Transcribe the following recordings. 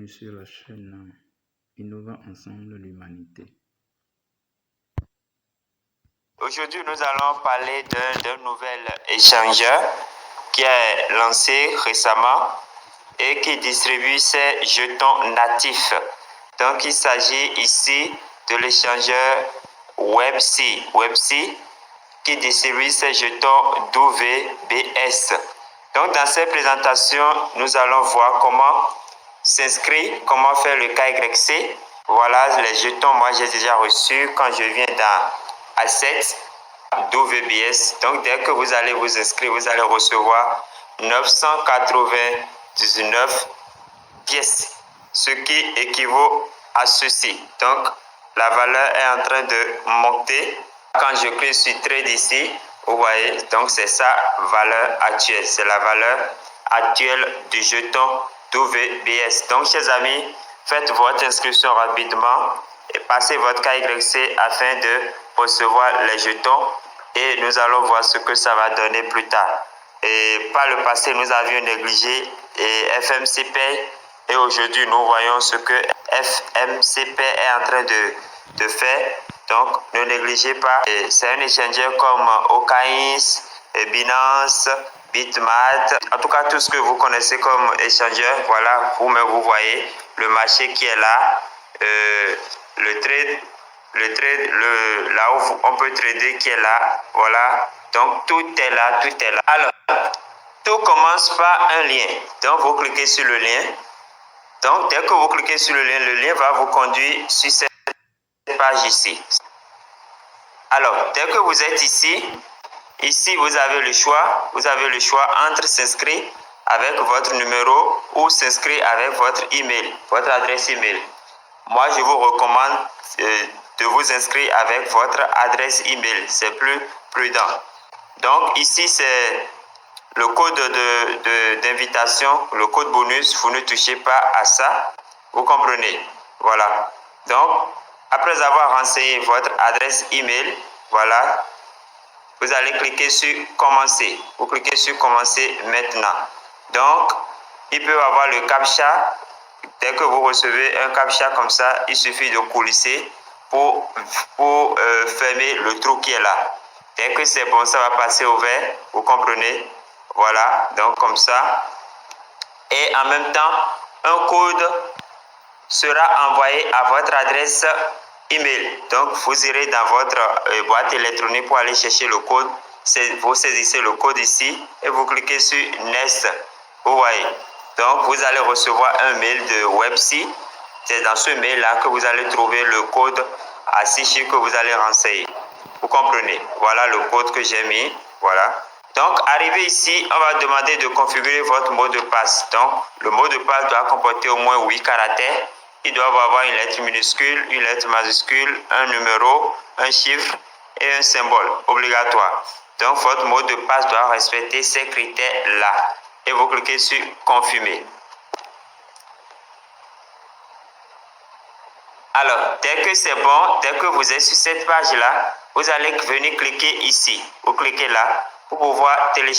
bienvenue sur la chaîne Innovant Ensemble l'Humanité. Aujourd'hui, nous allons parler d'un nouvel échangeur qui est lancé récemment et qui distribue ses jetons natifs. Donc, il s'agit ici de l'échangeur Websi qui distribue ses jetons WBS. Donc, dans cette présentation, nous allons voir comment s'inscrire, comment faire le KYC. Voilà les jetons, moi j'ai déjà reçu quand je viens dans Asset WBS. Donc, dès que vous allez vous inscrire, vous allez recevoir 999 pièces, ce qui équivaut à ceci. Donc, la valeur est en train de monter. Quand je clique sur Trade ici, vous voyez, donc c'est sa valeur actuelle. C'est la valeur actuelle du jeton WBS. Donc, chers amis, faites votre inscription rapidement et passez votre KYC afin de recevoir les jetons et nous allons voir ce que ça va donner plus tard. Et par le passé, nous avions négligé FMC Pay et aujourd'hui, nous voyons ce que FMC Pay est en train de faire. Donc, ne négligez pas. C'est un échangeur comme Okains, Binance, Bitmat, en tout cas tout ce que vous connaissez comme échangeur. Voilà, vous-même vous voyez le marché qui est là, le trade, là où on peut trader qui est là. Voilà, donc tout est là, tout est là. Alors, tout commence par un lien. Donc, vous cliquez sur le lien. Donc, dès que vous cliquez sur le lien va vous conduire sur cette page ici. Alors, dès que vous êtes ici vous avez le choix. Vous avez le choix entre s'inscrire avec votre numéro ou s'inscrire avec votre email, votre adresse email. Moi, je vous recommande de vous inscrire avec votre adresse email. C'est plus prudent. Donc, ici, c'est le code d'invitation, le code bonus. Vous ne touchez pas à ça. Vous comprenez? Voilà. Donc, après avoir renseigné votre adresse email, voilà, vous allez cliquer sur commencer. Vous cliquez sur commencer maintenant. Donc, il peut y avoir le CAPTCHA. Dès que vous recevez un CAPTCHA comme ça, il suffit de coulisser pour fermer le trou qui est là. Dès que c'est bon, ça va passer au vert. Vous comprenez? Voilà, donc comme ça. Et en même temps, un code sera envoyé à votre adresse email. Donc, vous irez dans votre boîte électronique pour aller chercher le code. Vous saisissez le code ici et vous cliquez sur Next. Vous voyez. Donc, vous allez recevoir un mail de Websi. C'est dans ce mail-là que vous allez trouver le code à 6 chiffres que vous allez renseigner. Vous comprenez? Voilà le code que j'ai mis. Voilà. Donc, arrivé ici, on va demander de configurer votre mot de passe. Donc, le mot de passe doit comporter au moins 8 caractères. Ils doivent avoir une lettre minuscule, une lettre majuscule, un numéro, un chiffre et un symbole obligatoire. Donc, votre mot de passe doit respecter ces critères-là. Et vous cliquez sur confirmer. Alors, dès que c'est bon, dès que vous êtes sur cette page-là, vous allez venir cliquer ici. Vous cliquez là pour pouvoir télécharger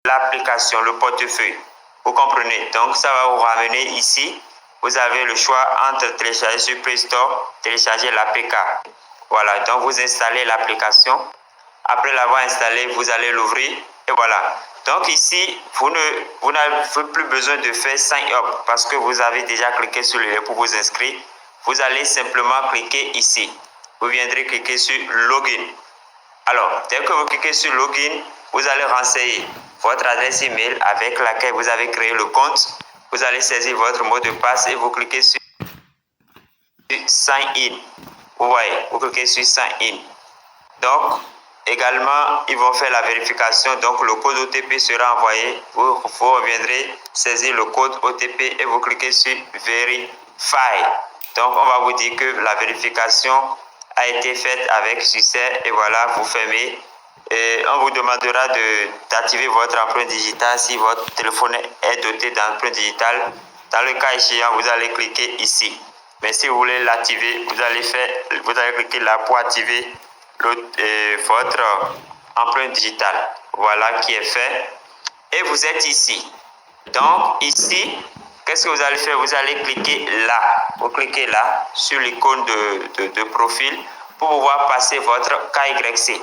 l'application, le portefeuille. Vous comprenez? Donc, ça va vous ramener ici. Vous avez le choix entre télécharger sur Play Store, télécharger l'APK. Voilà, donc vous installez l'application. Après l'avoir installée, vous allez l'ouvrir et voilà. Donc ici, vous n'avez plus besoin de faire sign up parce que vous avez déjà cliqué sur le lien pour vous inscrire. Vous allez simplement cliquer ici. Vous viendrez cliquer sur Login. Alors, dès que vous cliquez sur Login, vous allez renseigner votre adresse email avec laquelle vous avez créé le compte. Vous allez saisir votre mot de passe et vous cliquez sur Sign In. Vous voyez, vous cliquez sur Sign In. Donc, également, ils vont faire la vérification. Donc, le code OTP sera envoyé. Vous reviendrez saisir le code OTP et vous cliquez sur Verify. Donc, on va vous dire que la vérification a été faite avec succès et voilà, vous fermez. Et on vous demandera d'activer votre empreinte digitale si votre téléphone est doté d'empreinte digitale. Dans le cas échéant, vous allez cliquer ici. Mais si vous voulez l'activer, vous allez cliquer là pour activer votre empreinte digitale. Voilà qui est fait. Et vous êtes ici. Donc ici, qu'est-ce que vous allez faire? Vous allez cliquer là. Vous cliquez là sur l'icône de profil pour pouvoir passer votre KYC.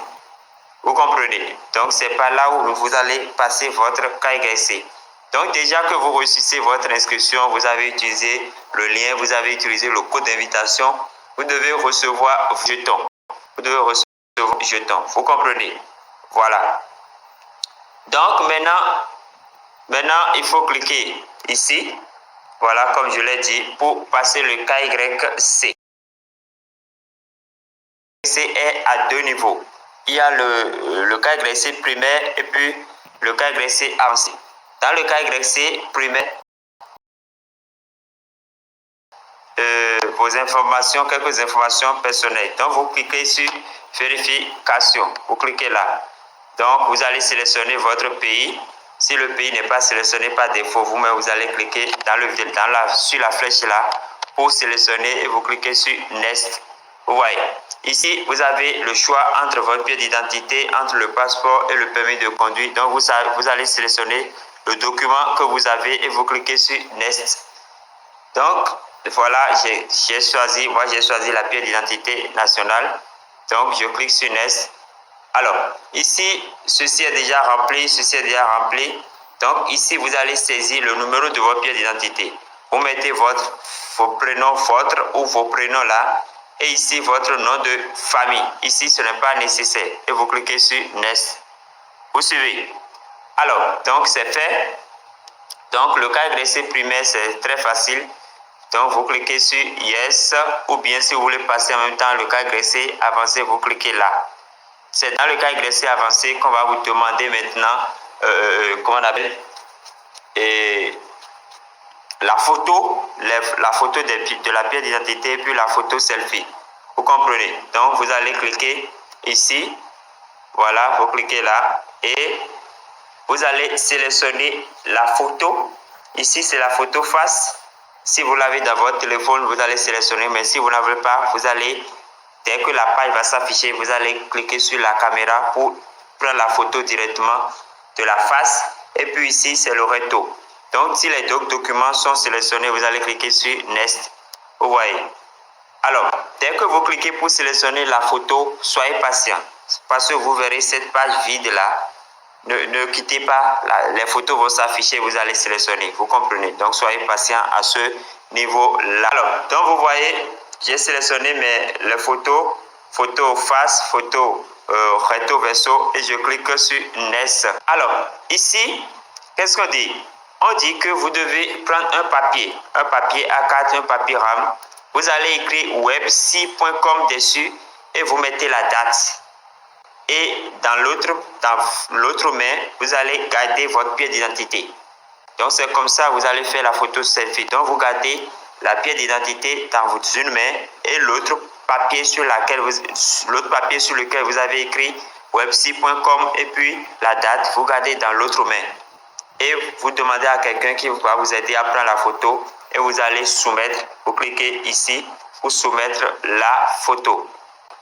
Vous comprenez? Donc, c'est par là où vous allez passer votre KYC. Donc, déjà que vous réussissez votre inscription, vous avez utilisé le lien, vous avez utilisé le code d'invitation, vous devez recevoir vos jetons. Vous devez recevoir vos jetons. Vous comprenez? Voilà. Donc, maintenant, il faut cliquer ici. Voilà, comme je l'ai dit, pour passer le KYC. C'est à deux niveaux. Il y a le KYC primaire et puis le KYC avancé. Dans le KYC primaire, vos informations, quelques informations personnelles. Donc, vous cliquez sur vérification. Vous cliquez là. Donc, vous allez sélectionner votre pays. Si le pays n'est pas sélectionné par défaut, vous-même, vous allez cliquer sur la flèche là pour sélectionner et vous cliquez sur Next. Vous voyez, ici, vous avez le choix entre votre pièce d'identité, entre le passeport et le permis de conduire. Donc, vous allez sélectionner le document que vous avez et vous cliquez sur Next. Donc, voilà, j'ai choisi la pièce d'identité nationale. Donc, je clique sur Next. Alors, ici, ceci est déjà rempli. Donc, ici, vous allez saisir le numéro de votre pièce d'identité. Vous mettez vos prénoms là. Et ici, votre nom de famille. Ici, ce n'est pas nécessaire. Et vous cliquez sur Next. Vous suivez. Alors, donc, c'est fait. Donc, le KYC primaire, c'est très facile. Donc, vous cliquez sur Yes. Ou bien, si vous voulez passer en même temps le KYC avancé, vous cliquez là. C'est dans le KYC avancé qu'on va vous demander maintenant, comment on appelle, la photo de la pièce d'identité et puis la photo selfie. Vous comprenez? Donc, vous allez cliquer ici. Voilà, vous cliquez là et vous allez sélectionner la photo. Ici, c'est la photo face. Si vous l'avez dans votre téléphone, vous allez sélectionner. Mais si vous n'avez pas, vous allez, dès que la page va s'afficher, vous allez cliquer sur la caméra pour prendre la photo directement de la face. Et puis ici, c'est le recto. Donc, si les deux documents sont sélectionnés, vous allez cliquer sur Next. Vous voyez. Alors, dès que vous cliquez pour sélectionner la photo, soyez patient. Parce que vous verrez cette page vide là. Ne quittez pas, les photos vont s'afficher, vous allez sélectionner, vous comprenez. Donc, soyez patient à ce niveau-là. Alors, donc vous voyez, j'ai sélectionné les photos face, photo recto verso et je clique sur Next. Alors, ici, qu'est-ce qu'on dit? On dit que vous devez prendre un papier A4, un papier RAM. Vous allez écrire webc.com dessus et vous mettez la date. Et dans l'autre main, vous allez garder votre pièce d'identité. Donc, c'est comme ça vous allez faire la photo selfie. Donc, vous gardez la pièce d'identité dans une main et l'autre papier sur lequel vous avez écrit webc.com et puis la date, vous gardez dans l'autre main. Et vous demandez à quelqu'un qui va vous aider à prendre la photo et vous allez soumettre. Vous cliquez ici pour soumettre la photo.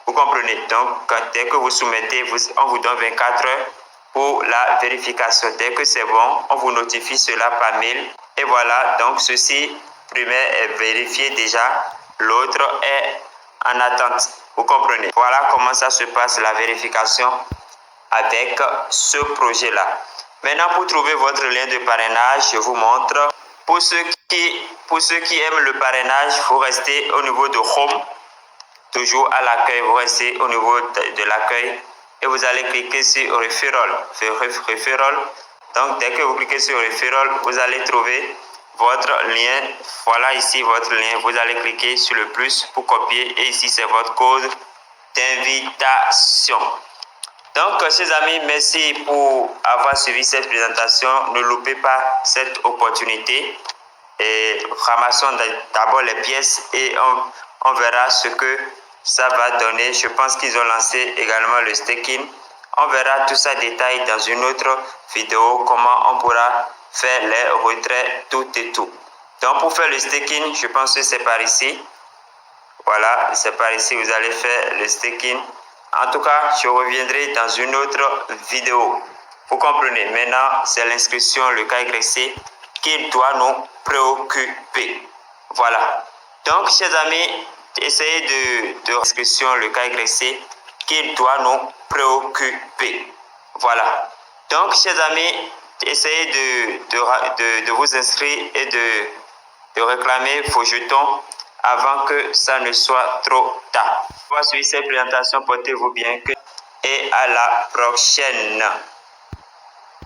Vous comprenez? Donc, dès que vous soumettez, on vous donne 24 heures pour la vérification. Dès que c'est bon, on vous notifie cela par mail. Et voilà, donc ceci, primaire est vérifié déjà. L'autre est en attente. Vous comprenez? Voilà comment ça se passe la vérification avec ce projet-là. Maintenant, pour trouver votre lien de parrainage, je vous montre. Pour ceux qui aiment le parrainage, il faut rester au niveau de Home. Toujours à l'accueil, vous restez au niveau de l'accueil et vous allez cliquer sur Referral. Donc, dès que vous cliquez sur Referral, vous allez trouver votre lien. Voilà ici votre lien. Vous allez cliquer sur le plus pour copier et ici, c'est votre code d'invitation. Donc, chers amis, merci pour avoir suivi cette présentation. Ne loupez pas cette opportunité. Et ramassons d'abord les pièces et on verra ce que ça va donner. Je pense qu'ils ont lancé également le staking. On verra tout ça détail dans une autre vidéo, comment on pourra faire les retraits, tout et tout. Donc, pour faire le staking, je pense que c'est par ici. Voilà, c'est par ici, vous allez faire le staking. En tout cas, je reviendrai dans une autre vidéo. Vous comprenez, maintenant, c'est l'inscription, le KYC. qui doit nous préoccuper. Voilà. Donc, chers amis, essayez de inscription le cas Y qui doit nous préoccuper. Voilà. Donc, chers amis, essayez de vous inscrire et de réclamer vos jetons avant que ça ne soit trop tard. Pour suivre cette présentation, portez-vous bien et à la prochaine.